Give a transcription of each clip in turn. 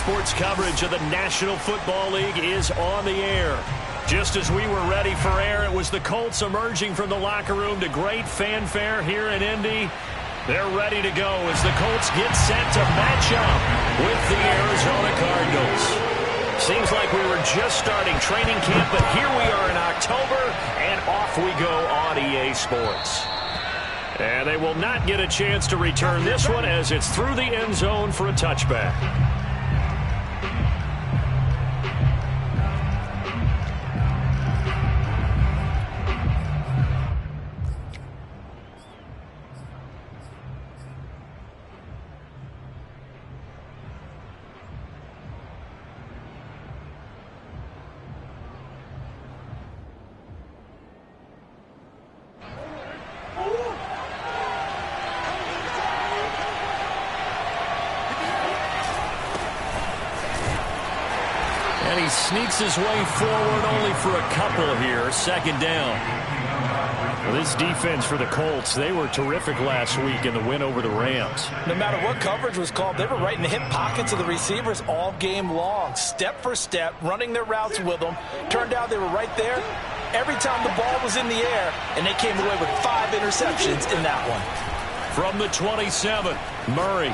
sports coverage of the National Football League is on the air. Just as we were ready for air, it was the Colts emerging from the locker room to great fanfare here in Indy. They're ready to go as the Colts get set to match up with the Arizona Cardinals. Seems like we were just starting training camp, but here we are in October, and off we go on EA Sports. And they will not get a chance to return this one as it's through the end zone for a touchback. And he sneaks his way forward only for a couple here. Second down. Well, this defense for the Colts, they were terrific last week in the win over the Rams. No matter what coverage was called, they were right in the hip pockets of the receivers all game long. Step for step, running their routes with them. Turned out they were right there every time the ball was in the air, and they came away with 5 interceptions in that one. From the 27, Murray.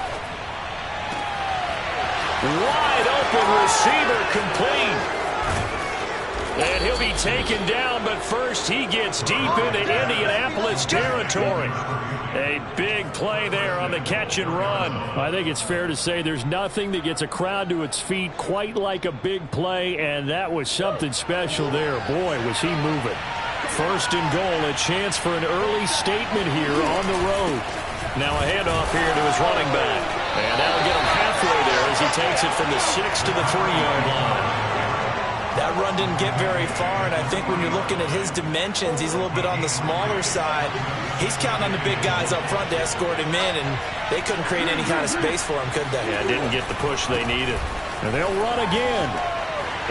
Wide open receiver complete. And he'll be taken down, but first he gets deep into Indianapolis territory. A big play there on the catch and run. I think it's fair to say there's nothing that gets a crowd to its feet quite like a big play, and that was something special there. Boy, was he moving. First and goal, a chance for an early statement here on the road. Now a handoff here to his running back. And that'll get him halfway there as he takes it from the 6 to the 3-yard line. That run didn't get very far, and I think when you're looking at his dimensions, he's a little bit on the smaller side. He's counting on the big guys up front to escort him in, and they couldn't create any kind of space for him, could they? Yeah, didn't get the push they needed. And they'll run again.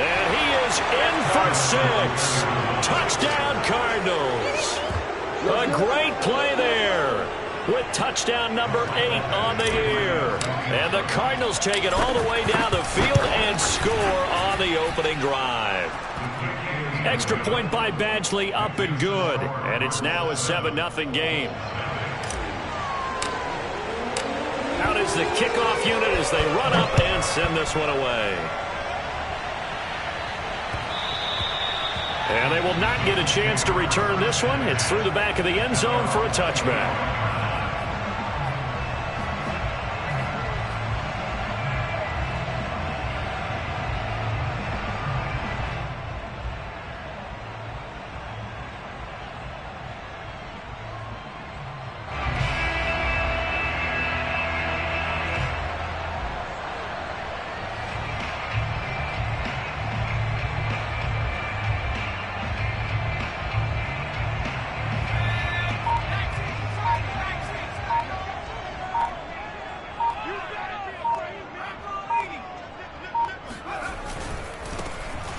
And he is in for 6. Touchdown, Cardinals. A great play there, with touchdown number 8 on the year. And the Cardinals take it all the way down the field and score on the opening drive. Extra point by Badgley, up and good. And it's now a 7-0 game. Out is the kickoff unit as they run up and send this one away. And they will not get a chance to return this one. It's through the back of the end zone for a touchback.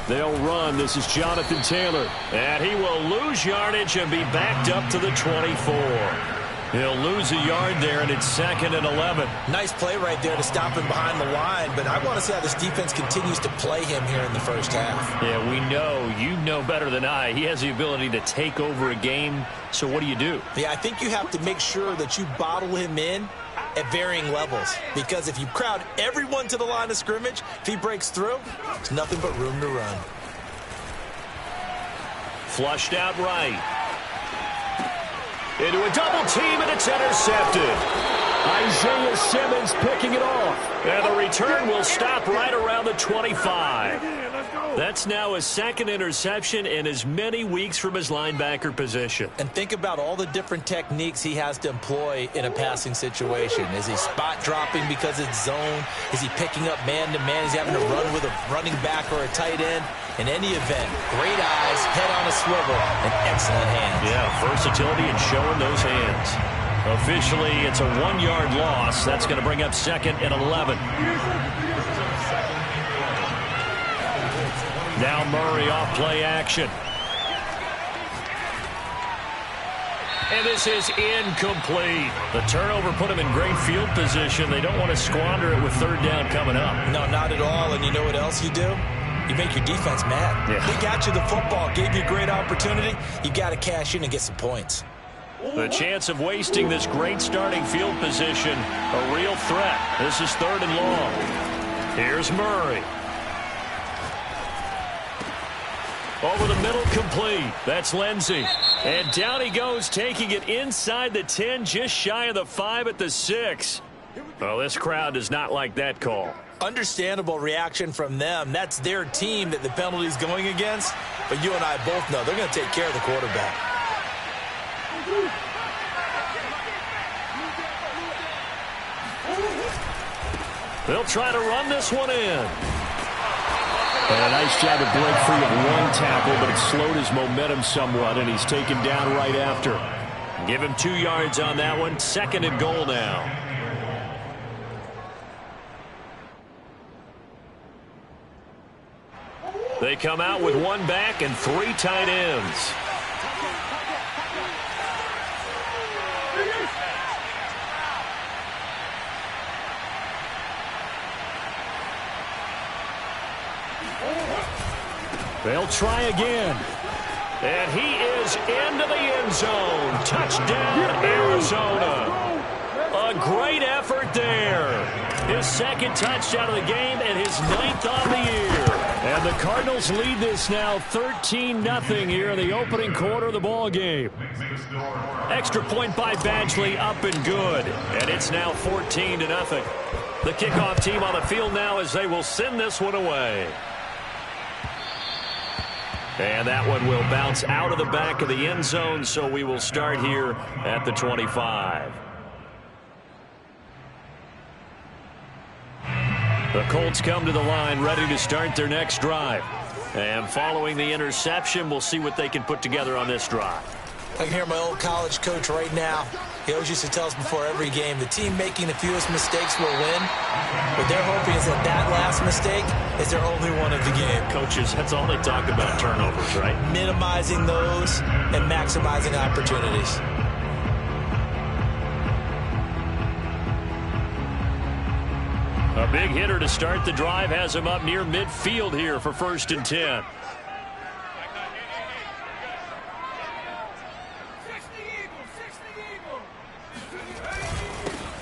They'll run. This is Jonathan Taylor. And he will lose yardage and be backed up to the 24. He'll lose a yard there, and it's 2nd and 11. Nice play right there to stop him behind the line, but I want to see how this defense continues to play him here in the first half. Yeah, we know. You know better than I. He has the ability to take over a game, so what do you do? Yeah, I think you have to make sure that you bottle him in at varying levels, because if you crowd everyone to the line of scrimmage, if he breaks through, there's nothing but room to run. Flushed out right. Into a double team, and it's intercepted. Isaiah Simmons picking it off. And the return will stop right around the 25. That's now his 2nd interception in as many weeks from his linebacker position. And think about all the different techniques he has to employ in a passing situation. Is he spot dropping because it's zone? Is he picking up man-to-man? Is he having to run with a running back or a tight end? In any event, great eyes, head on a swivel, and excellent hands. Yeah, versatility and showing those hands. Officially, it's a 1-yard loss. That's going to bring up 2nd and 11. Now Murray off play action. And this is incomplete. The turnover put them in great field position. They don't want to squander it with third down coming up. No, not at all. And you know what else you do? You make your defense mad. Yeah. They got you the football, gave you a great opportunity. You got to cash in and get some points. The chance of wasting this great starting field position, a real threat. This is third and long. Here's Murray. Over the middle, complete. That's Lindsey. And down he goes, taking it inside the 10, just shy of the 5 at the 6. Well, this crowd does not like that call. Understandable reaction from them. That's their team that the penalty's going against. But you and I both know they're going to take care of the quarterback. They'll try to run this one in. And a nice job to break free of one tackle, but it slowed his momentum somewhat, and he's taken down right after. Give him 2 yards on that one. Second and goal now. They come out with 1 back and 3 tight ends. They'll try again. And he is into the end zone. Touchdown, Arizona. A great effort there. His second touchdown of the game and his 9th on the year. And the Cardinals lead this now 13-0 here in the opening quarter of the ball game. Extra point by Badgley, up and good. And it's now 14-0. The kickoff team on the field now as they will send this one away. And that one will bounce out of the back of the end zone, so we will start here at the 25. The Colts come to the line ready to start their next drive. And following the interception, we'll see what they can put together on this drive. I can hear my old college coach right now. He always used to tell us before every game, the team making the fewest mistakes will win. What they're hoping is that that last mistake is their only one of the game. Coaches, that's all they talk about, turnovers, right? Minimizing those and maximizing opportunities. A big hitter to start the drive has him up near midfield here for 1st and 10.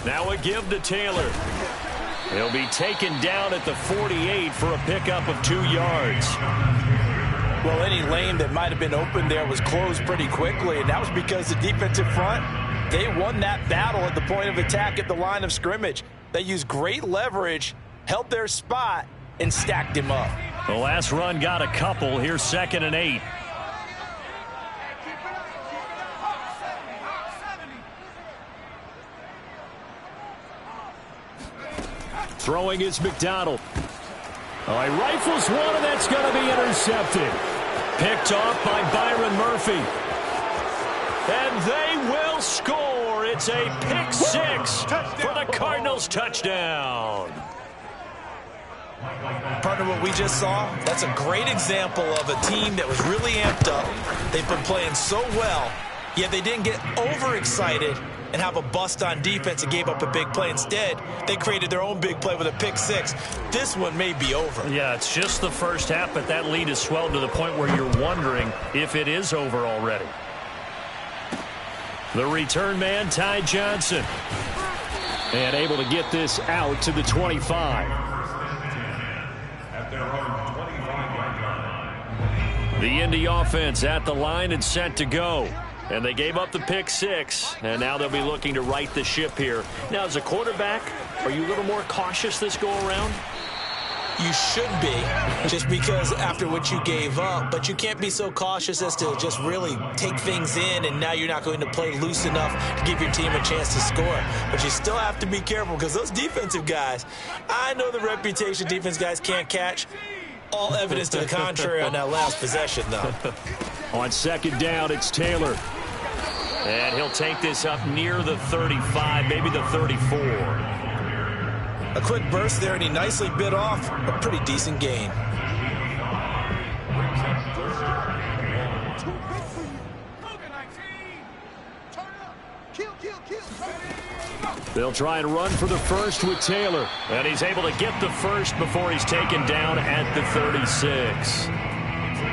Now a give to Taylor. He'll be taken down at the 48 for a pickup of 2 yards. Well, any lane that might have been open there was closed pretty quickly, and that was because the defensive front, they won that battle at the point of attack at the line of scrimmage. They used great leverage, held their spot, and stacked him up. The last run got a couple. Here's 2nd and 8. Throwing is McDonald. Oh, he rifles one, and that's going to be intercepted. Picked off by Byron Murphy. And they will score. It's a pick 6 for the Cardinals touchdown. Partner, what we just saw, that's a great example of a team that was really amped up. They've been playing so well, yet they didn't get overexcited and have a bust on defense and gave up a big play. Instead, they created their own big play with a pick 6. This one may be over. Yeah, it's just the first half, but that lead has swelled to the point where you're wondering if it is over already. The return man, Ty Johnson. And able to get this out to the 25. At their own 25-yard line. The Indy offense at the line and set to go. And they gave up the pick 6, and now they'll be looking to right the ship here. Now, as a quarterback, are you a little more cautious this go-around? You should be, just because after what you gave up, but you can't be so cautious as to just really take things in, and now you're not going to play loose enough to give your team a chance to score. But you still have to be careful, because those defensive guys, I know the reputation defense guys can't catch. All evidence to the contrary on that last possession, though. On 2nd down, it's Taylor. And he'll take this up near the 35, maybe the 34. A quick burst there, and he nicely bit off a pretty decent gain. They'll try and run for the first with Taylor. And he's able to get the first before he's taken down at the 36.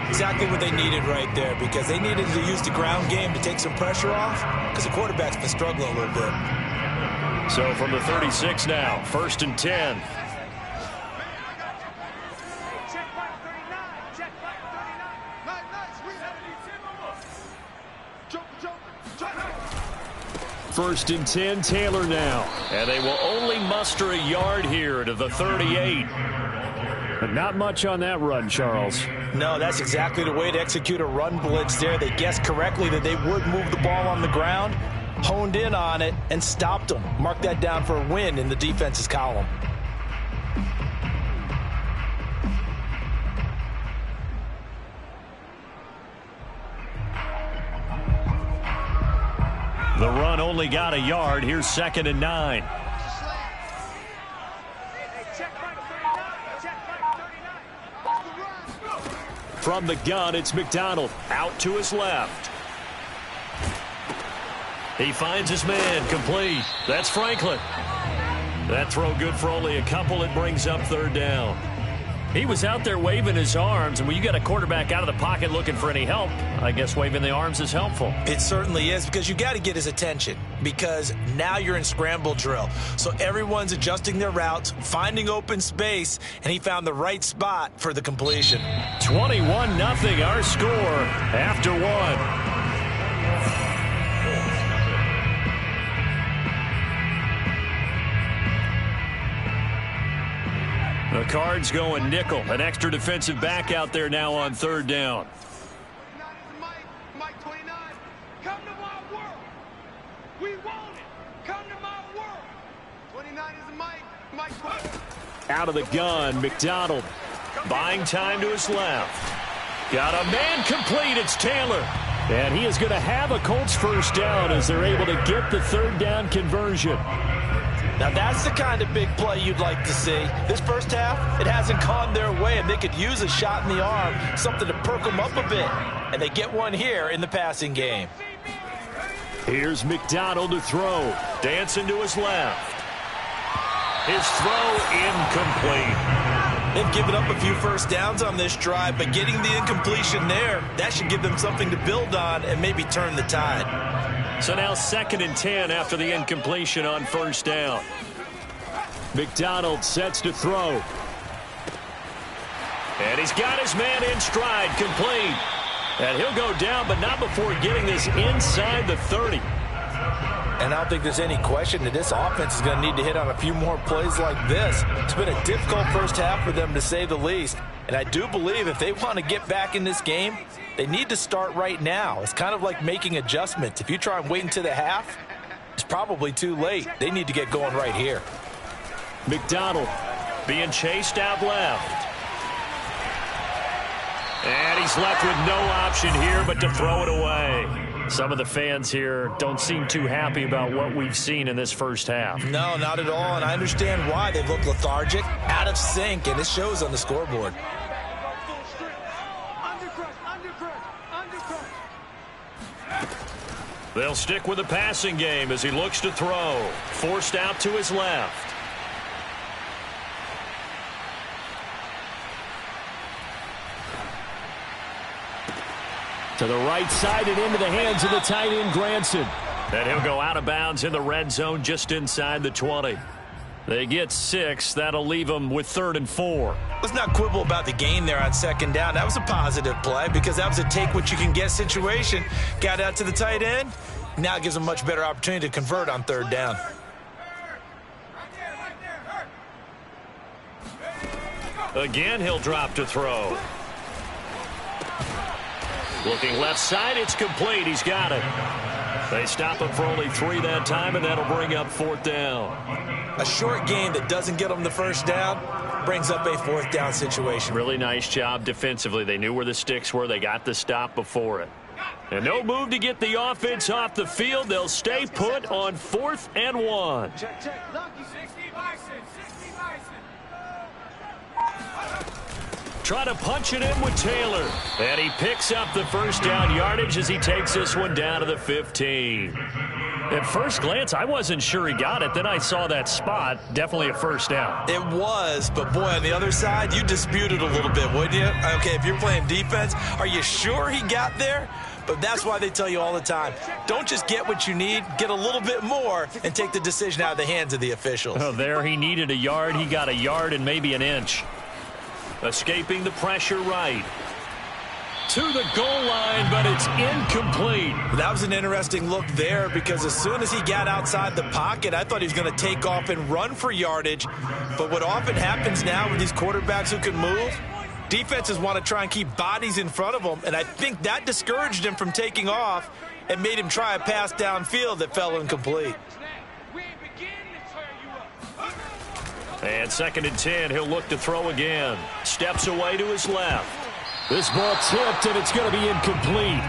Exactly what they needed right there, because they needed to use the ground game to take some pressure off, because the quarterback's been struggling a little bit. So from the 36 now, 1st and 10. First and 10, Taylor now. And they will only muster a yard here to the 38. But not much on that run, Charles. No, that's exactly the way to execute a run blitz there. They guessed correctly that they would move the ball on the ground, honed in on it, and stopped them. Mark that down for a win in the defense's column. The run only got a yard. Here's 2nd and 9. From the gun, it's McDonald. Out to his left. He finds his man. Complete. That's Franklin. That throw good for only a couple. It brings up 3rd down. He was out there waving his arms, and when you got a quarterback out of the pocket looking for any help, I guess waving the arms is helpful. It certainly is, because you got to get his attention, because now you're in scramble drill. So everyone's adjusting their routes, finding open space, and he found the right spot for the completion. 21-0 our score after 1. The Cards going nickel. An extra defensive back out there now on 3rd down. Mike 29, come to my world. We want it. Come to my world. 29 is Mike 29. Out of the gun, McDonald buying time to his left. Got a man complete. It's Taylor. And he is going to have a Colts first down as they're able to get the 3rd down conversion. Now that's the kind of big play you'd like to see. This first half, it hasn't gone their way, and they could use a shot in the arm, something to perk them up a bit. And they get one here in the passing game. Here's McDonald to throw. Dancing to his left. His throw incomplete. They've given up a few first downs on this drive, but getting the incompletion there, that should give them something to build on and maybe turn the tide. So now 2nd and 10 after the incompletion on 1st down. McDonald sets to throw. And he's got his man in stride, complete. And he'll go down, but not before getting this inside the 30. And I don't think there's any question that this offense is going to need to hit on a few more plays like this. It's been a difficult first half for them, to say the least. And I do believe if they want to get back in this game, they need to start right now. It's kind of like making adjustments. If you try and wait until the half, it's probably too late. They need to get going right here. McDonald being chased out left. And he's left with no option here but to throw it away. Some of the fans here don't seem too happy about what we've seen in this first half. No, not at all, and I understand why. They've looked lethargic, out of sync, and it shows on the scoreboard. They'll stick with the passing game as he looks to throw. Forced out to his left. To the right side and into the hands of the tight end, Granson. And he'll go out of bounds in the red zone just inside the 20. They get 6. That'll leave them with 3rd and 4. Let's not quibble about the gain there on 2nd down. That was a positive play because that was a take-what-you-can-get situation. Got out to the tight end. Now it gives them a much better opportunity to convert on 3rd down. Again, he'll drop to throw. Looking left side, it's complete. He's got it. They stop him for only 3 that time, and that'll bring up 4th down. A short gain that doesn't get them the first down brings up a 4th down situation. Really nice job defensively. They knew where the sticks were. They got the stop before it. And no move to get the offense off the field. They'll stay put on 4th and 1. Check, check. Lucky. 60 Bison. 60 Bison. Try to punch it in with Taylor. And he picks up the first down yardage as he takes this one down to the 15. At first glance, I wasn't sure he got it. Then I saw that spot. Definitely a first down. It was, but boy, on the other side, you disputed a little bit, wouldn't you? Okay, if you're playing defense, are you sure he got there? But that's why they tell you all the time, don't just get what you need, get a little bit more and take the decision out of the hands of the officials. Oh, there he needed a yard. He got a yard and maybe an inch. Escaping the pressure right. To the goal line, but it's incomplete. That was an interesting look there because as soon as he got outside the pocket, I thought he was going to take off and run for yardage. But what often happens now with these quarterbacks who can move, defenses want to try and keep bodies in front of them, and I think that discouraged him from taking off and made him try a pass downfield that fell incomplete. And 2nd and 10, he'll look to throw again. Steps away to his left. This ball tipped, and it's going to be incomplete.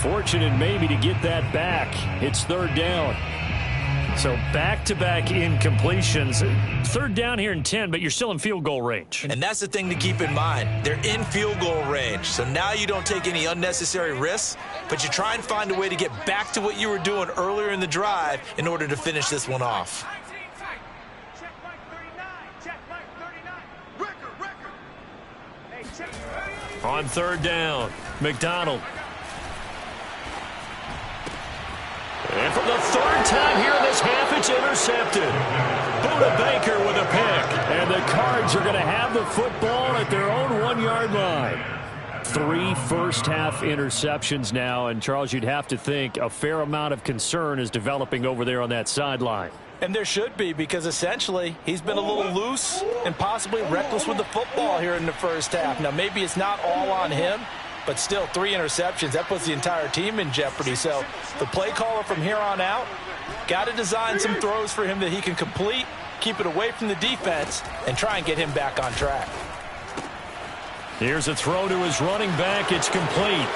Fortunate maybe to get that back. It's 3rd down. So back-to-back incompletions. 3rd down here and 10, but you're still in field goal range. And that's the thing to keep in mind. They're in field goal range. So now you don't take any unnecessary risks, but you try and find a way to get back to what you were doing earlier in the drive in order to finish this one off. On 3rd down, McDonald. And for the 3rd time here in this half, it's intercepted. Buda Baker with a pick. And the Cards are going to have the football at their own 1-yard line. 3 first-half interceptions now, and Charles, you'd have to think a fair amount of concern is developing over there on that sideline. And there should be, because essentially he's been a little loose and possibly reckless with the football here in the first half. Now, maybe it's not all on him, but still 3 interceptions. That puts the entire team in jeopardy. So the play caller from here on out got to design some throws for him that he can complete, keep it away from the defense, and try and get him back on track. Here's a throw to his running back. It's complete.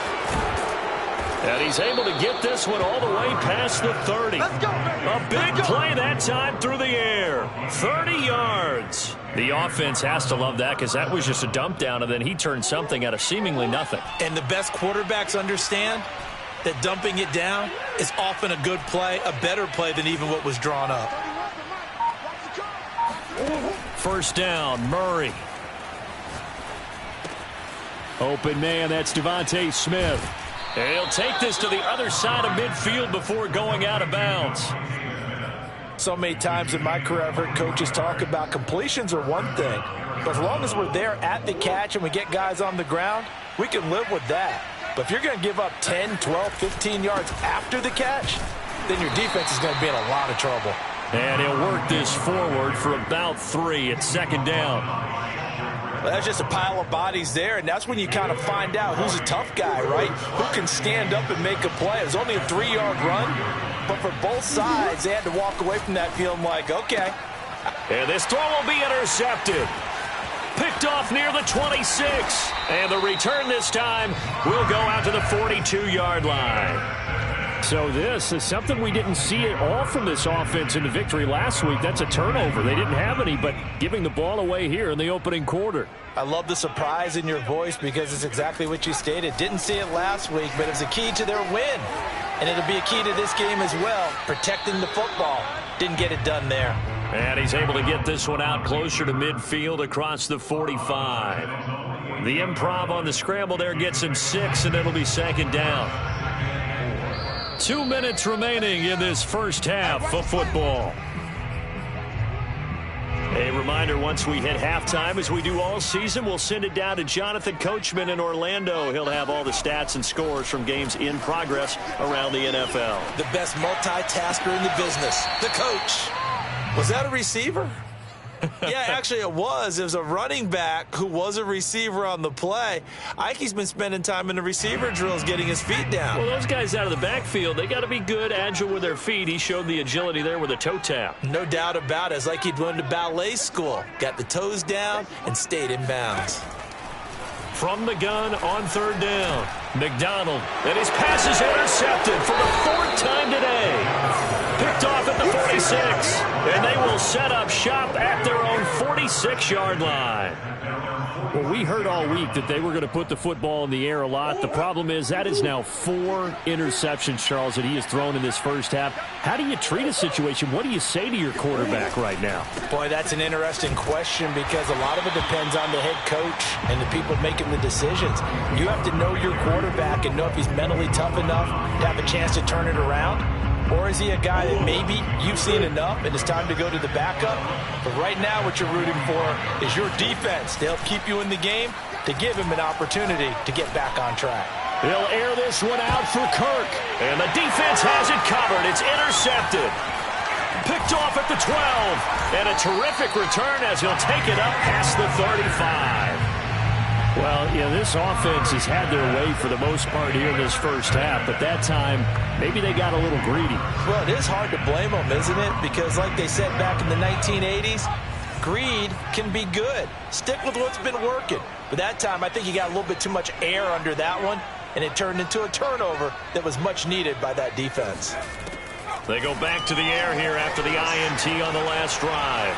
And he's able to get this one all the way past the 30. A big play that time through the air. 30 yards. The offense has to love that because that was just a dump down, and then he turned something out of seemingly nothing. And the best quarterbacks understand that dumping it down is often a good play, a better play than even what was drawn up. 1st down, Murray. Open man, that's Devontae Smith. And he'll take this to the other side of midfield before going out of bounds. So many times in my career I've heard coaches talk about completions are one thing, but as long as we're there at the catch and we get guys on the ground, we can live with that. But if you're going to give up 10, 12, 15 yards after the catch, then your defense is going to be in a lot of trouble. And he'll work this forward for about 3 at 2nd down. Well, that's just a pile of bodies there, and that's when you kind of find out who's a tough guy, right? Who can stand up and make a play. It was only a 3-yard run, but for both sides, they had to walk away from that feeling like, okay. And this throw will be intercepted. Picked off near the 26. And the return this time will go out to the 42-yard line. So this is something we didn't see at all from this offense in the victory last week. That's a turnover. They didn't have any, but giving the ball away here in the opening quarter. I love the surprise in your voice because it's exactly what you stated. Didn't see it last week, but it was a key to their win. And it'll be a key to this game as well, protecting the football. Didn't get it done there. And he's able to get this one out closer to midfield across the 45. The improv on the scramble there gets him 6, and it'll be 2nd down. 2 minutes remaining in this first half of football. A reminder, once we hit halftime, as we do all season, we'll send it down to Jonathan Coachman in Orlando. He'll have all the stats and scores from games in progress around the NFL. The best multitasker in the business, the coach. Was that a receiver? Yeah, actually it was. It was a running back who was a receiver on the play. I think he's been spending time in the receiver drills getting his feet down. Well, those guys out of the backfield, they got to be good, agile with their feet. He showed the agility there with a toe tap. No doubt about it. It's like he'd went to ballet school. Got the toes down and stayed in bounds. From the gun on 3rd down, McDonald. And his pass is intercepted for the 4th time today. Picked off at the 46. And they will set up shop at their own 46-yard line. Well, we heard all week that they were going to put the football in the air a lot. The problem is that is now 4 interceptions, Charles, that he has thrown in this first half. How do you treat a situation? What do you say to your quarterback right now? Boy, that's an interesting question because a lot of it depends on the head coach and the people making the decisions. You have to know your quarterback and know if he's mentally tough enough to have a chance to turn it around. Or is he a guy that maybe you've seen enough and it's time to go to the backup? But right now what you're rooting for is your defense to help keep you in the game, to give him an opportunity to get back on track. He'll air this one out for Kirk. And the defense has it covered. It's intercepted. Picked off at the 12. And a terrific return as he'll take it up past the 35. Well, this offense has had their way for the most part here in this first half, but that time, maybe they got a little greedy. Well, it is hard to blame them, isn't it? Because like they said back in the 1980s, greed can be good. Stick with what's been working. But that time, I think he got a little bit too much air under that one, and it turned into a turnover that was much needed by that defense. They go back to the air here after the INT on the last drive.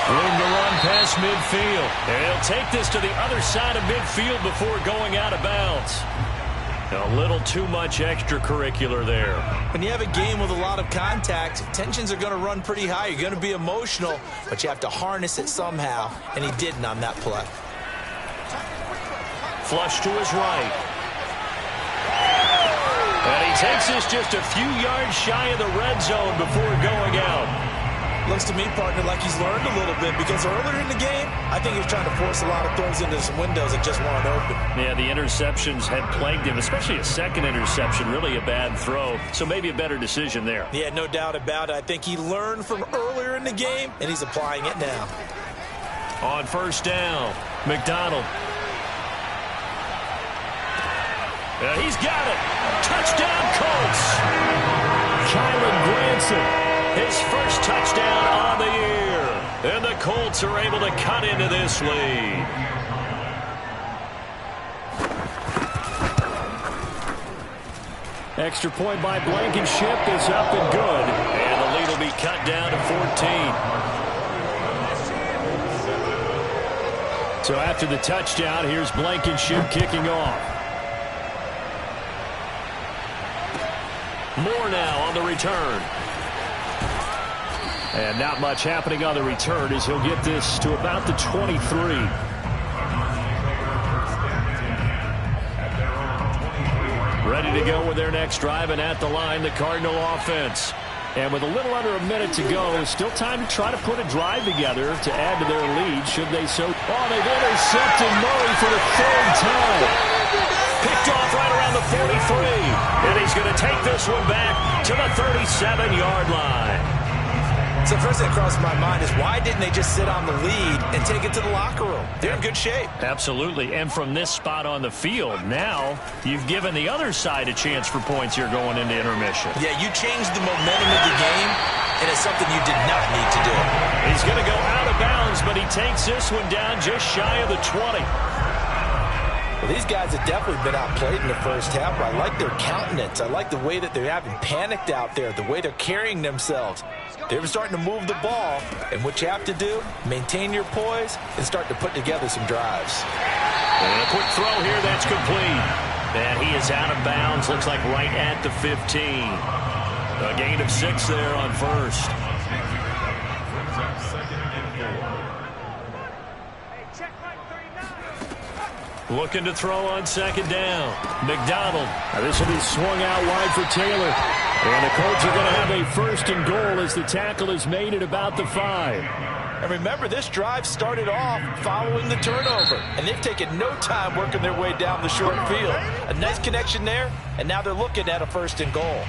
Room to run past midfield. And he'll take this to the other side of midfield before going out of bounds. A little too much extracurricular there. When you have a game with a lot of contact, tensions are going to run pretty high. You're going to be emotional, but you have to harness it somehow, and he didn't on that play. Flush to his right. And he takes this just a few yards shy of the red zone before going out. Looks to me, partner, like he's learned a little bit because earlier in the game, I think he was trying to force a lot of throws into some windows that just weren't open. Yeah, the interceptions had plagued him, especially a second interception, really a bad throw. So maybe a better decision there. Yeah, no doubt about it. I think he learned from earlier in the game, and he's applying it now. On first down, McDonald. He's got it. Touchdown, Colts. Kylan Granson. His first touchdown on the year. And the Colts are able to cut into this lead. Extra point by Blankenship is up and good. And the lead will be cut down to 14. So after the touchdown, here's Blankenship kicking off. Moore now on the return. And not much happening on the return as he'll get this to about the 23. Ready to go with their next drive, and at the line, the Cardinal offense. And with a little under a minute to go, still time to try to put a drive together to add to their lead, should they so. Oh, they've intercepted Murray for the third time. Picked off right around the 43. And he's going to take this one back to the 37-yard line. So first thing that crossed my mind is why didn't they just sit on the lead and take it to the locker room? They're in good shape. Absolutely. And from this spot on the field, now you've given the other side a chance for points here going into intermission. Yeah, you changed the momentum of the game, and it's something you did not need to do. He's going to go out of bounds, but he takes this one down just shy of the 20. Well, these guys have definitely been outplayed in the first half. I like their countenance. I like the way that they're having panicked out there, the way they're carrying themselves. They're starting to move the ball, and what you have to do, maintain your poise and start to put together some drives. And a quick throw here, that's complete. And he is out of bounds, looks like right at the 15. A gain of 6 there on first. Looking to throw on second down. McDonald. Now this will be swung out wide for Taylor. And the Colts are going to have a first and goal as the tackle is made at about the 5. And remember, this drive started off following the turnover. And they've taken no time working their way down the short field. A nice connection there, and now they're looking at a first and goal.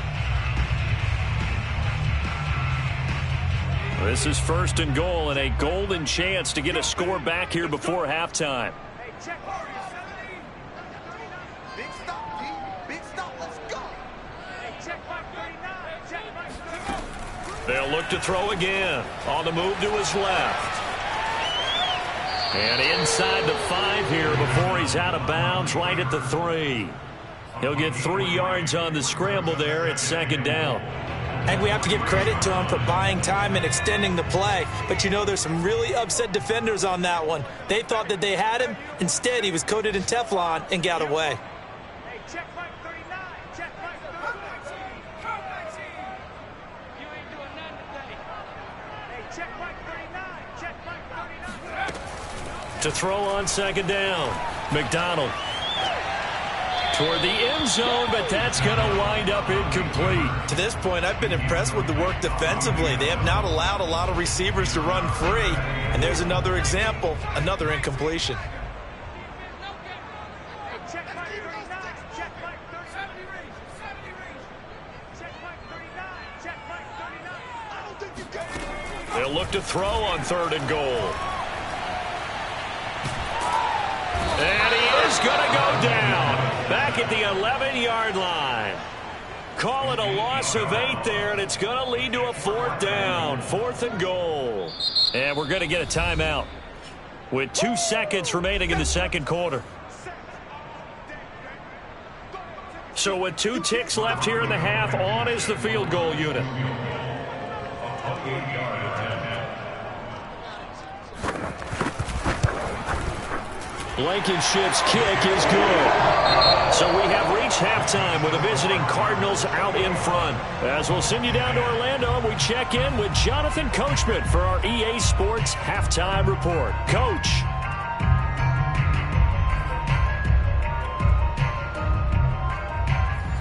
This is first and goal and a golden chance to get a score back here before halftime. They'll look to throw again. On the move to his left. And inside the 5 here before he's out of bounds right at the 3. He'll get 3 yards on the scramble there at second down. I think we have to give credit to him for buying time and extending the play. But, you know, there's some really upset defenders on that one. They thought that they had him. Instead, he was coated in Teflon and got away. Hey, check Mike 39. Check Mike 39. You ain't doing nothing today. Hey, check Mike 39. Check Mike 39. To throw on second down. McDonald toward the end zone, but that's going to wind up incomplete. To this point, I've been impressed with the work defensively. They have not allowed a lot of receivers to run free. And there's another example, another incompletion. Hey, check Mike 39. Check Mike 39. Check Mike 39. Check Mike 39. I don't think you can. They'll look to throw on 3rd and goal. And he is going to go down back at the 11-yard line. Call it a loss of 8 there, and it's going to lead to a 4th down, 4th and goal. And we're going to get a timeout with 2 seconds remaining in the second quarter. So with 2 ticks left here in the half, on is the field goal unit. Blankenship's kick is good. So we have reached halftime with the visiting Cardinals out in front. As we'll send you down to Orlando, we check in with Jonathan Coachman for our EA Sports Halftime Report. Coach.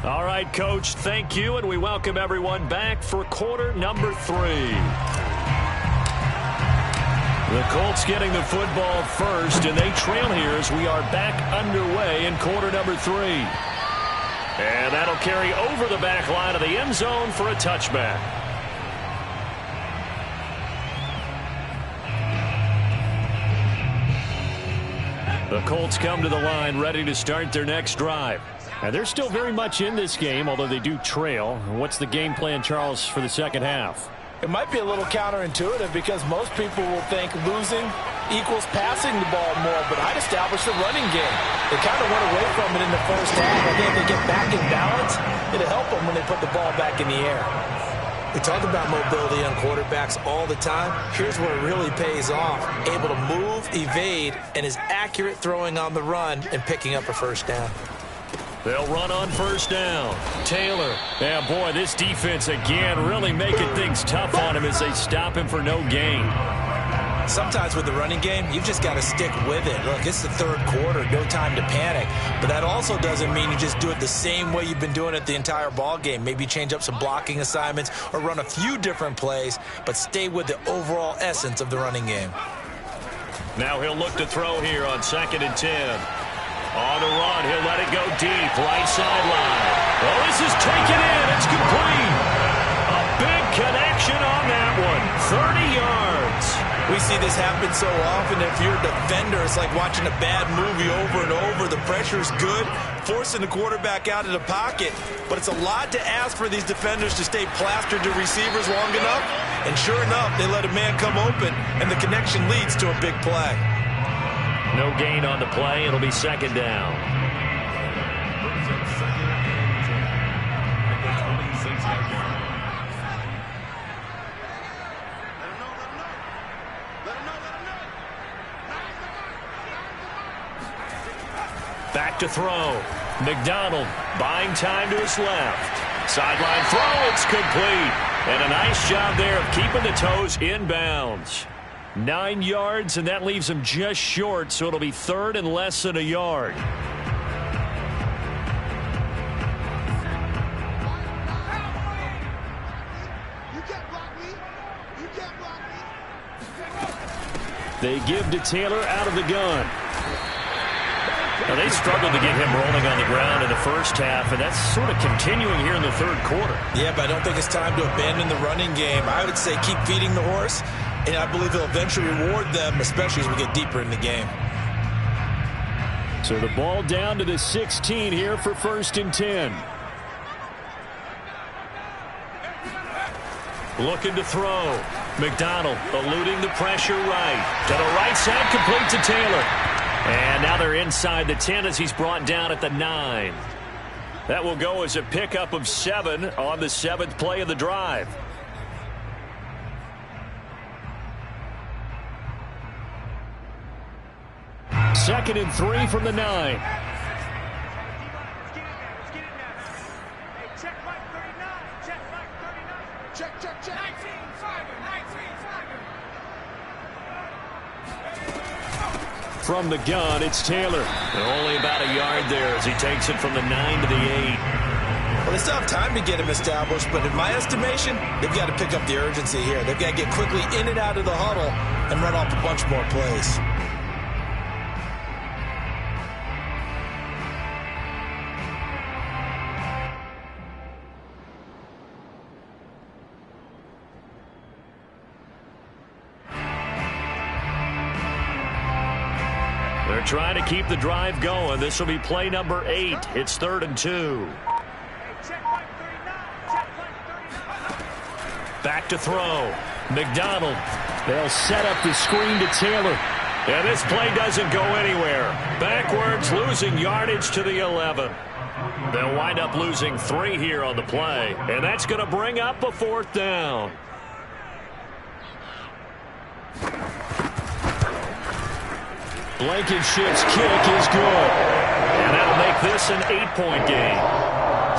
All right, Coach, thank you, and we welcome everyone back for quarter number 3. The Colts getting the football first, and they trail here as we are back underway in quarter number 3. And that'll carry over the back line of the end zone for a touchback. The Colts come to the line ready to start their next drive. And they're still very much in this game, although they do trail. What's the game plan, Charles, for the second half? It might be a little counterintuitive because most people will think losing equals passing the ball more, but I'd establish the running game. They kind of went away from it in the first half. I think if they get back in balance, it'll help them when they put the ball back in the air. We talk about mobility on quarterbacks all the time. Here's where it really pays off. Able to move, evade, and is accurate throwing on the run and picking up a first down. They'll run on first down. Taylor. Yeah, boy, this defense again really making things tough on him as they stop him for no gain. Sometimes with the running game, you've just got to stick with it. Look, it's the third quarter, no time to panic. But that also doesn't mean you just do it the same way you've been doing it the entire ball game. Maybe change up some blocking assignments or run a few different plays, but stay with the overall essence of the running game. Now he'll look to throw here on 2nd and 10. On the run, he'll let it go deep, right sideline. Well, this is taken in. It's complete. A big connection on that one. 30 yards. We see this happen so often. If you're a defender, it's like watching a bad movie over and over. The pressure's good, forcing the quarterback out of the pocket. But it's a lot to ask for these defenders to stay plastered to receivers long enough. And sure enough, they let a man come open, and the connection leads to a big play. No gain on the play. It'll be 2nd down. Back to throw. McDonald buying time to his left. Sideline throw. It's complete. And a nice job there of keeping the toes in bounds. 9 yards, and that leaves him just short, so it'll be 3rd and less than a yard. They give to Taylor out of the gun. Now, they struggled to get him rolling on the ground in the first half, and that's sort of continuing here in the third quarter. Yeah, but I don't think it's time to abandon the running game. I would say keep feeding the horse, and I believe he'll eventually reward them, especially as we get deeper in the game. So the ball down to the 16 here for 1st and 10. Looking to throw. McDonald eluding the pressure right. To the right side, complete to Taylor. And now they're inside the 10 as he's brought down at the 9. That will go as a pickup of 7 on the 7th play of the drive. Second and 3 from the 9. From the gun, it's Taylor. And only about a yard there as he takes it from the 9 to the 8. Well, they still have time to get him established, but in my estimation, they've got to pick up the urgency here. They've got to get quickly in and out of the huddle and run off a bunch more plays. They're trying to keep the drive going. This will be play number 8. It's 3rd and 2. Back to throw. McDonald. They'll set up the screen to Taylor. And this play doesn't go anywhere. Backwards, losing yardage to the 11. They'll wind up losing 3 here on the play. And that's going to bring up a 4th down. Blankenship's kick is good. And that'll make this an 8-point game.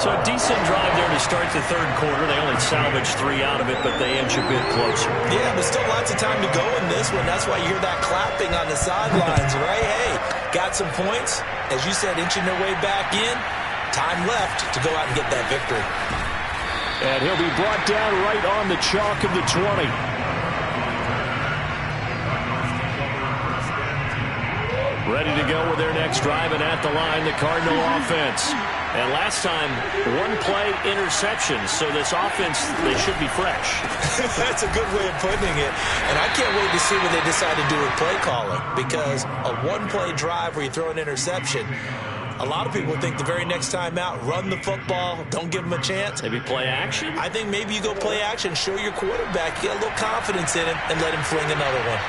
So a decent drive there to start the 3rd quarter. They only salvaged 3 out of it, but they inch a bit closer. Yeah, but still lots of time to go in this one. That's why you hear that clapping on the sidelines, right? Hey, got some points. As you said, inching their way back in. Time left to go out and get that victory. And he'll be brought down right on the chalk of the 20. Ready to go with their next drive, and at the line, the Cardinal offense. And last time, 1-play interception, so this offense, they should be fresh. That's a good way of putting it. And I can't wait to see what they decide to do with play calling, because a 1-play drive where you throw an interception, a lot of people think the very next time out, run the football, don't give them a chance. Maybe play action? I think maybe you go play action, show your quarterback, get a little confidence in him, and let him fling another one.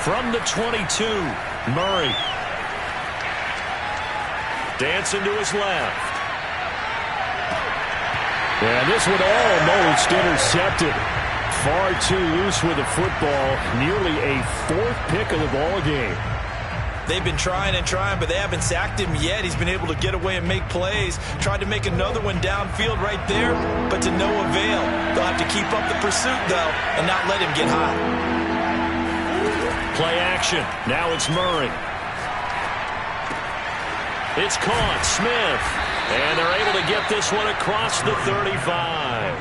From the 22, Murray. Dancing to his left. And this one almost intercepted. Far too loose with the football. Nearly a 4th pick of the ball game. They've been trying and trying, but they haven't sacked him yet. He's been able to get away and make plays. Tried to make another one downfield right there, but to no avail. They'll have to keep up the pursuit, though, and not let him get hot. Play action. Now it's Murray. It's caught. Smith. And they're able to get this one across the 35.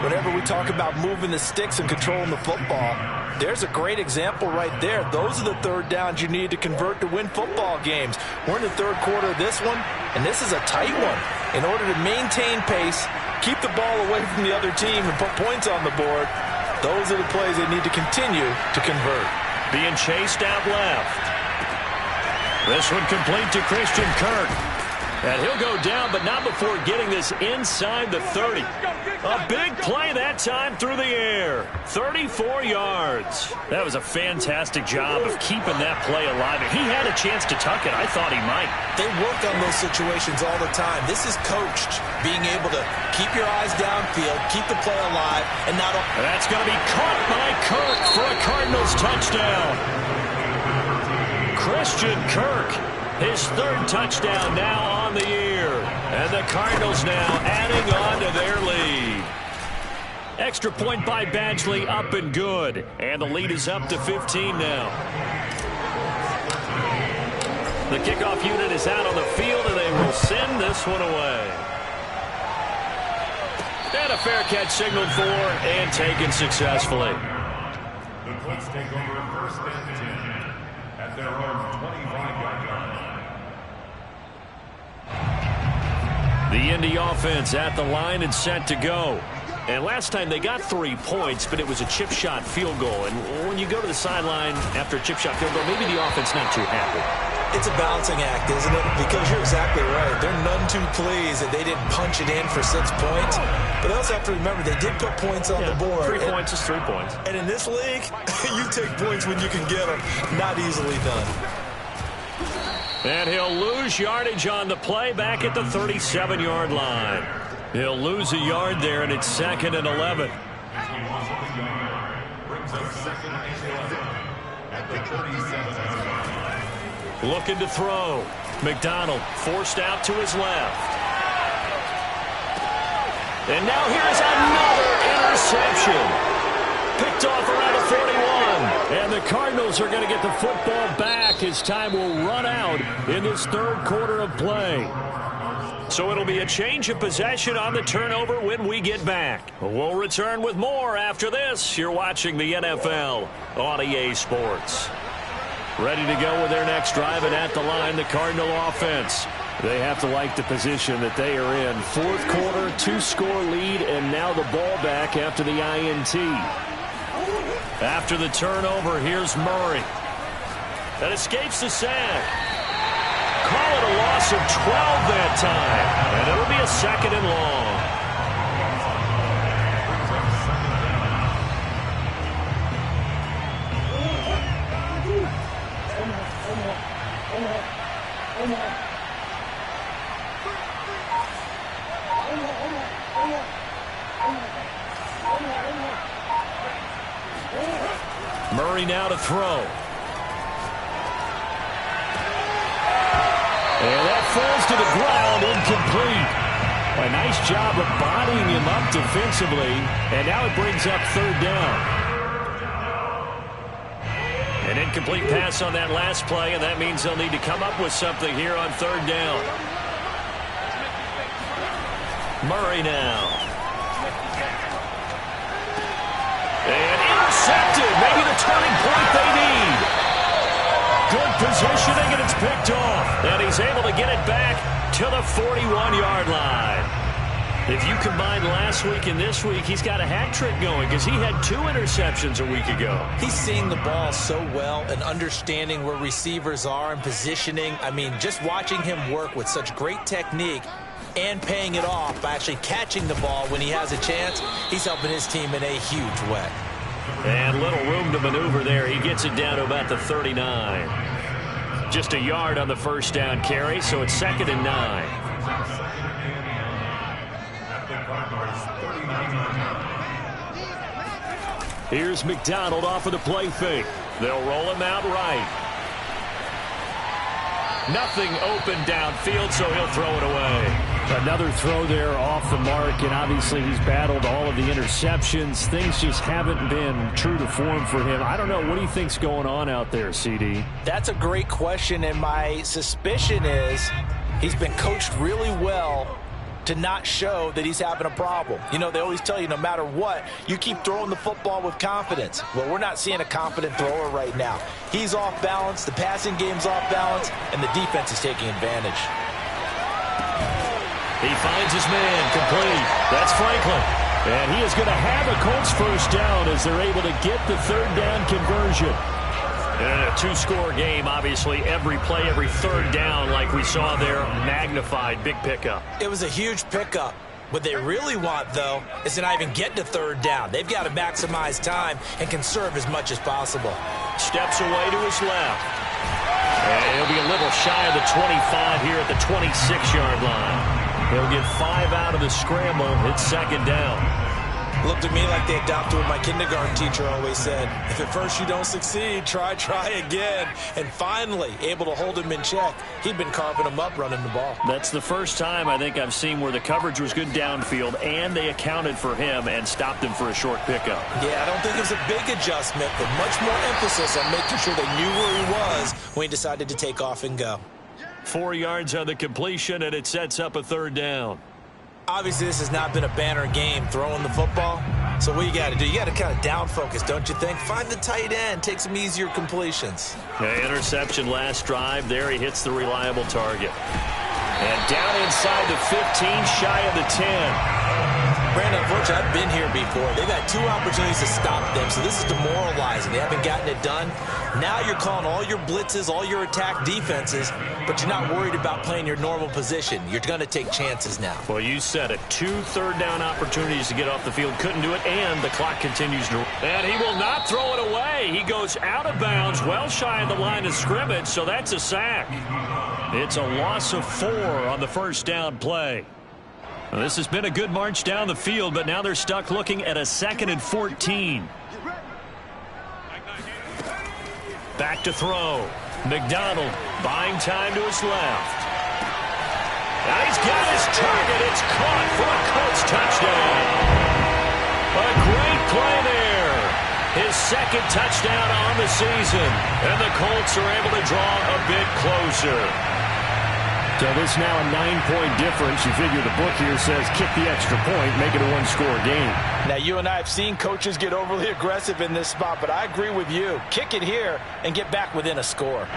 Whenever we talk about moving the sticks and controlling the football, there's a great example right there. Those are the 3rd downs you need to convert to win football games. We're in the 3rd quarter of this one, and this is a tight one. In order to maintain pace, keep the ball away from the other team, and put points on the board, those are the plays they need to continue to convert. Being chased out left. This one complete to Christian Kirk. And he'll go down, but not before getting this inside the 30. A big play that time through the air. 34 yards. That was a fantastic job of keeping that play alive. If he had a chance to tuck it, I thought he might. They work on those situations all the time. This is coached, being able to keep your eyes downfield, keep the play alive, and not... That's going to be caught by Kirk for a Cardinals touchdown. Christian Kirk, his 3rd touchdown now on the year. And the Cardinals now adding on to their lead. Extra point by Badgley, up and good. And the lead is up to 15 now. The kickoff unit is out on the field, and they will send this one away. And a fair catch signaled for and taken successfully. The Colts take over 1st and 10 at their own 25-yard line. The Indy offense at the line and set to go. And last time they got 3 points, but it was a chip shot field goal. And when you go to the sideline after a chip shot field goal, maybe the offense not too happy. It's a balancing act, isn't it? Because you're exactly right. They're none too pleased that they didn't punch it in for 6 points. But they also have to remember they did put points on the board. 3 points is 3 points. And in this league, you take points when you can get them. Not easily done. And he'll lose yardage on the play back at the 37-yard line. He'll lose a yard there, and it's 2nd and 11. Looking to throw. McDonald forced out to his left. And now here's another interception. Picked off around the 41. And the Cardinals are going to get the football back as time will run out in this third quarter of play. So it'll be a change of possession on the turnover when we get back. We'll return with more after this. You're watching the NFL on EA Sports. Ready to go with their next drive, and at the line, the Cardinal offense. They have to like the position that they are in. Fourth quarter, 2-score lead, and now the ball back after the INT. After the turnover, here's Murray. That escapes the sack. Call it a loss of 12 that time. And it'll be a 2nd and long. Murray now to throw. And that falls to the ground, incomplete. A nice job of bodying him up defensively, and now it brings up 3rd down. An incomplete pass on that last play, and that means they'll need to come up with something here on 3rd down. Murray now. And intercepted. Maybe the turning point they need. Good positioning, and it's picked off. And he's able to get it back to the 41-yard line. If you combine last week and this week, he's got a hat trick going because he had 2 interceptions a week ago. He's seeing the ball so well and understanding where receivers are and positioning. I mean, just watching him work with such great technique and paying it off by actually catching the ball when he has a chance, he's helping his team in a huge way. And little room to maneuver there. He gets it down to about the 39. Just a yard on the first down carry, so it's 2nd and 9. Here's McDonald off of the play fake. They'll roll him out right. Nothing open downfield, so he'll throw it away. Another throw there off the mark, and obviously he's battled all of the interceptions. Things just haven't been true to form for him. I don't know. What do you think's going on out there, CD? That's a great question, and my suspicion is he's been coached really well to not show that he's having a problem. You know, they always tell you no matter what, you keep throwing the football with confidence. Well, we're not seeing a confident thrower right now. He's off balance, the passing game's off balance, and the defense is taking advantage. He finds his man complete. That's Franklin. And he is going to have a Colts first down as they're able to get the 3rd down conversion. And a 2-score game, obviously, every play, every 3rd down, like we saw there, magnified, big pickup. It was a huge pickup. What they really want, though, is to not even get to 3rd down. They've got to maximize time and conserve as much as possible. Steps away to his left. And he'll be a little shy of the 25 here at the 26-yard line. He'll get 5 out of the scramble. It's 2nd down. Looked at me like they adopted what my kindergarten teacher always said. If at first you don't succeed, try again. And finally, able to hold him in check. He'd been carving him up running the ball. That's the first time I think I've seen where the coverage was good downfield and they accounted for him and stopped him for a short pickup. Yeah, I don't think it was a big adjustment, but much more emphasis on making sure they knew where he was when he decided to take off and go. 4 yards on the completion, and it sets up a 3rd down. Obviously, this has not been a banner game throwing the football. So what you got to do, you got to kind of down focus, don't you think? Find the tight end, take some easier completions. Interception last drive. There he hits the reliable target. And down inside the 15, shy of the 10. Brandon, unfortunately, I've been here before. They've had 2 opportunities to stop them, so this is demoralizing. They haven't gotten it done. Now you're calling all your blitzes, all your attack defenses, but you're not worried about playing your normal position. You're going to take chances now. Well, you said it. 2 third-down opportunities to get off the field. Couldn't do it, and the clock continues to... And he will not throw it away. He goes out of bounds, well shy of the line of scrimmage, so that's a sack. It's a loss of 4 on the first down play. Well, this has been a good march down the field, but now they're stuck looking at a 2nd and 14. Back to throw. McDonald buying time to his left. Now he's got his target. It's caught for a Colts touchdown. A great play there. His 2nd touchdown on the season. And the Colts are able to draw a bit closer. So this now a 9-point difference. You figure the book here says kick the extra point, make it a 1-score game. Now, you and I have seen coaches get overly aggressive in this spot, but I agree with you. Kick it here and get back within a score.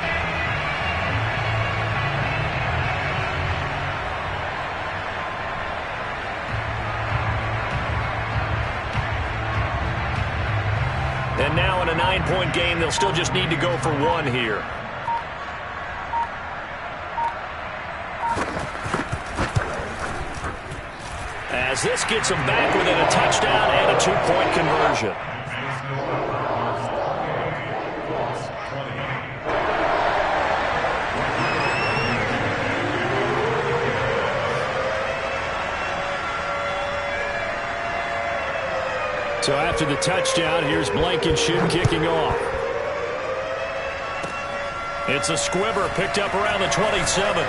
And now in a 9-point game, they'll still just need to go for 1 here. As this gets them back within a touchdown and a 2-point conversion. So after the touchdown, here's Blankenship kicking off. It's a squibber picked up around the 27.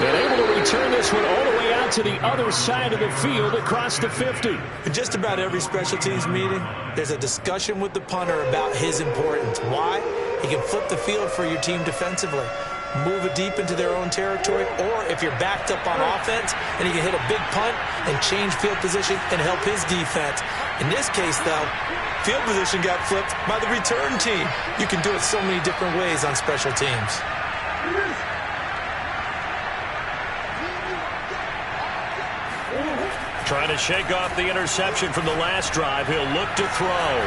And able to return this one all the way out to the other side of the field across the 50. In just about every special teams meeting, there's a discussion with the punter about his importance. Why? He can flip the field for your team defensively, move it deep into their own territory, or if you're backed up on offense, and he can hit a big punt and change field position and help his defense. In this case, though, field position got flipped by the return team. You can do it so many different ways on special teams. Trying to shake off the interception from the last drive. He'll look to throw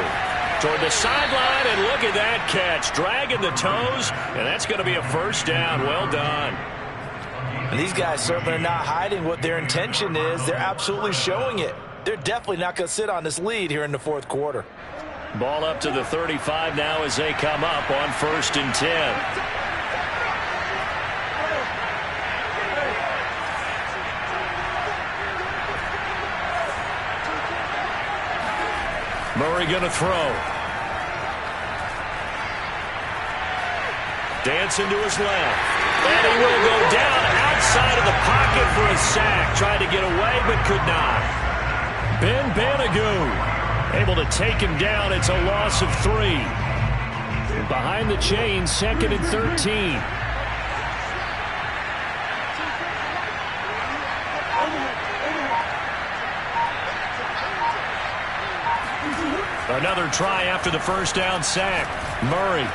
toward the sideline, and look at that catch. Dragging the toes, and that's going to be a first down. Well done. And these guys certainly are not hiding what their intention is. They're absolutely showing it. They're definitely not going to sit on this lead here in the 4th quarter. Ball up to the 35 now as they come up on 1st and 10. Murray going to throw. Dancing to his left. And he will go down outside of the pocket for a sack. Tried to get away, but could not. Ben Banagoo able to take him down. It's a loss of 3. Behind the chains, 2nd and 13. Another try after the first down sack. Murray.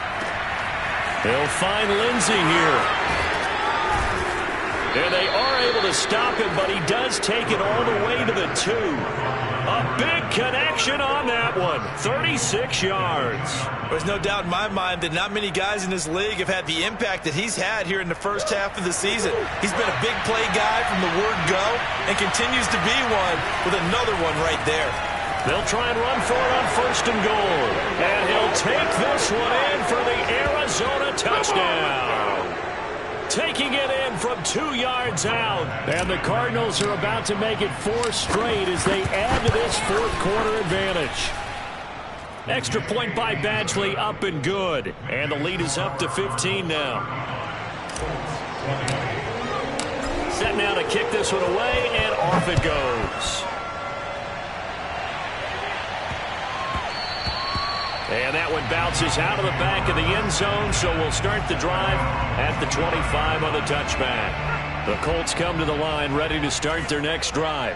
He'll find Lindsey here. And they are able to stop him, but he does take it all the way to the 2. A big connection on that one. 36 yards. There's no doubt in my mind that not many guys in this league have had the impact that he's had here in the first half of the season. He's been a big play guy from the word go and continues to be one with another one right there. They'll try and run for it on 1st and goal. And he'll take this one in for the Arizona touchdown. Taking it in from 2 yards out. And the Cardinals are about to make it 4 straight as they add to this 4th quarter advantage. Extra point by Badgley, up and good. And the lead is up to 15 now. Set now to kick this one away, and off it goes. And that one bounces out of the back of the end zone, so we'll start the drive at the 25 on the touchback. The Colts come to the line, ready to start their next drive.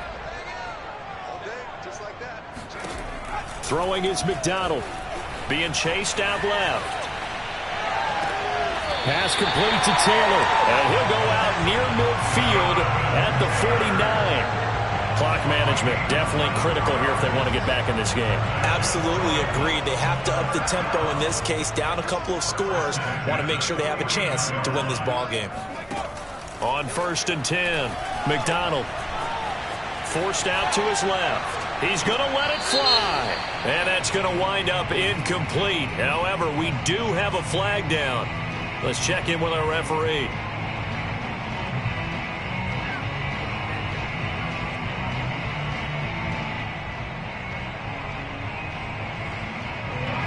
Throwing is McDonald. Being chased out left. Pass complete to Taylor. And he'll go out near midfield at the 49. Clock management definitely critical here if they want to get back in this game. Absolutely agreed. They have to up the tempo in this case, down a couple of scores. Want to make sure they have a chance to win this ball game. On 1st and 10, McDonald forced out to his left. He's going to let it fly. And that's going to wind up incomplete. However, we do have a flag down. Let's check in with our referee.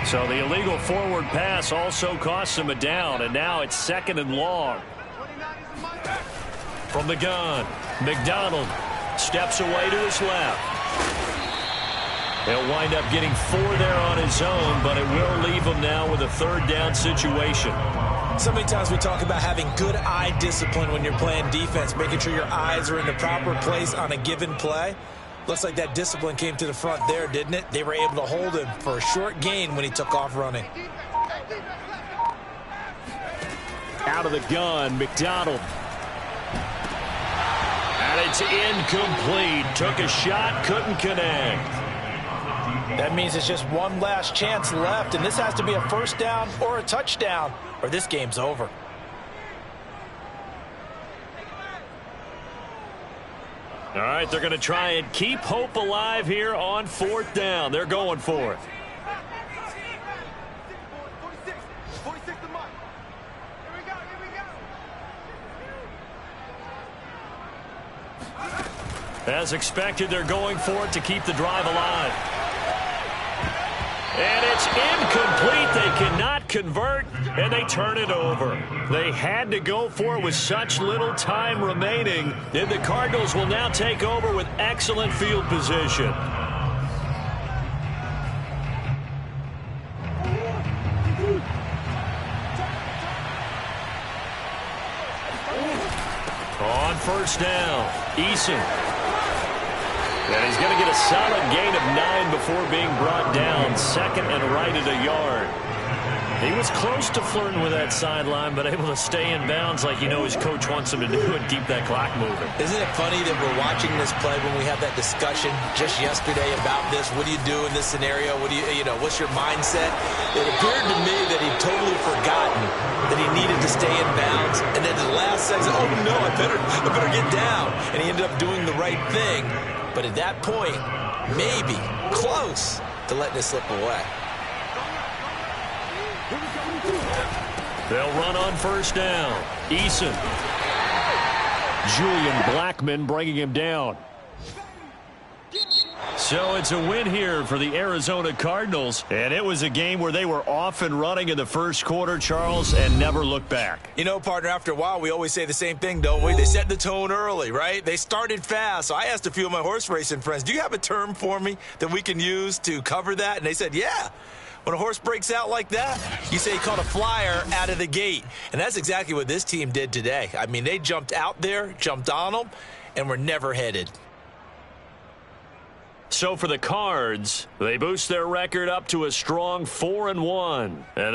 So the illegal forward pass also cost him a down, and now it's 2nd and long. From the gun, McDonald steps away to his left. He'll wind up getting 4 there on his own, but it will leave him now with a 3rd down situation. So many times we talk about having good eye discipline when you're playing defense, making sure your eyes are in the proper place on a given play. Looks like that discipline came to the front there, didn't it? They were able to hold him for a short gain when he took off running. Out of the gun, McDonald. And it's incomplete. Took a shot, couldn't connect. That means it's just one last chance left, and this has to be a 1st down or a touchdown, or this game's over. All right, they're going to try and keep hope alive here on 4th down. They're going for it. 46 to Mike. Here we go. As expected, they're going for it to keep the drive alive. And it's incomplete. They cannot convert, and they turn it over. They had to go for it with such little time remaining, and the Cardinals will now take over with excellent field position. On 1st down, Eason. And he's going to get a solid gain of 9 before being brought down. 2nd and right at a yard. He was close to flirting with that sideline, but able to stay in bounds like his coach wants him to do and keep that clock moving. Isn't it funny that we're watching this play when we have that discussion just yesterday about this? What do you do in this scenario? What do what's your mindset? It appeared to me that he'd totally forgotten that he needed to stay in bounds, and then the last second, oh no, I better get down. And he ended up doing the right thing. But at that point, maybe close to letting it slip away. They'll run on 1st down. Eason. Julian Blackmon bringing him down. So it's a win here for the Arizona Cardinals. And it was a game where they were off and running in the 1st quarter, Charles, and never looked back. Partner, after a while, we always say the same thing, don't we? They set the tone early, right? They started fast. So I asked a few of my horse racing friends, do you have a term for me that we can use to cover that? And they said, yeah. When a horse breaks out like that, you say he caught a flyer out of the gate. And that's exactly what this team did today. I mean, they jumped out there, jumped on them, and were never headed. So for the Cards, they boost their record up to a strong 4-1. And